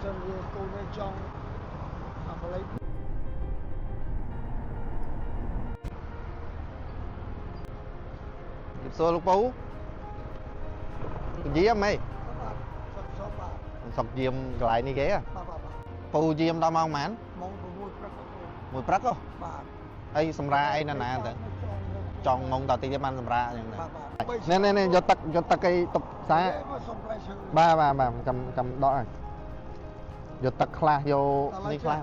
សិនវាកូនឯងចង់អាបលៃសួរលោកពូយាមអីសុកយាមកន្លែងនេះគេពូយាមដល់ម៉ោងប៉ុន្មានម៉ោង6ព្រឹកមួយព្រឹកហ៎បាទអីសម្រាអីណាទៅចង់ងងតតិចទៀតបានសម្រាអញ្ចឹងនេះយកទឹកអីទុកសាបាទចាំដកហើយយកទឹកខ្លះយកនេះខ្លះ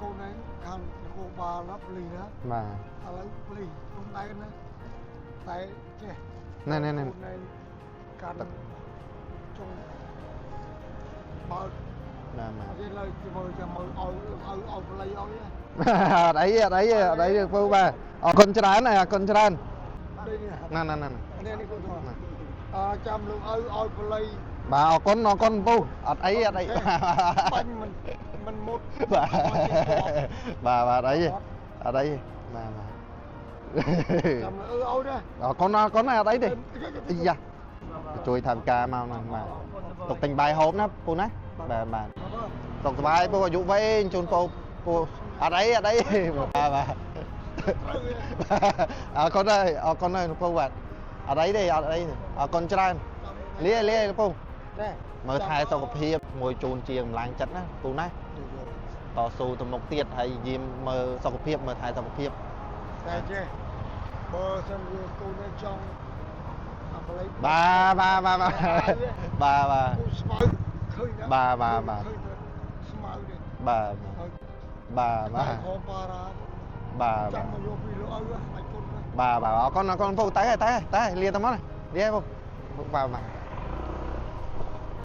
កូនឯងខាងគូបាលណាភ្លីណាបាទឥឡូវភ្លីខ្លួនដៃណាតែចេះនេះកូនឯងកាន់ចុងបើណាមកនិយាយលើមើលចាំមើលឲ្យភ្លីឲ្យអត់អីពូបាទអរគុណច្រើនអរគុណច្រើនណានេះគូចាំលោកឲ្យភ្លីបាទអរគុណពូអត់អីបាញ់មិនមុតបាទអត់អីបាទចាំឲ្យណាអរគុណអត់អីទេយ៉ាជួយថវិកាមកហ្នឹងបាទទុកទិញបាយហូបណាពូណាបាទសុខសប្បាយពូអាយុវែងជូនពូអត់អីបាទអរគុណហើយពូបាទអត់អីទេអរគុណច្រើនលាពូមើលថែសុខភាពមួយជូនជាកម្លាំងចិត្តណាពូណាតស៊ូទំនុកទៀតហើយយាមមើលសុខភាពមើលថែសុខភាពតែចេះបើសិនវាកូនឯងចង់អាបលៃបាទស្មៅឃើញបាទស្មៅនេះបាទខំបារាចាំមកយកពីលោកឲ្យបាច់គុណបាទអរគុណពូតែលាទៅមកលាពូបាទ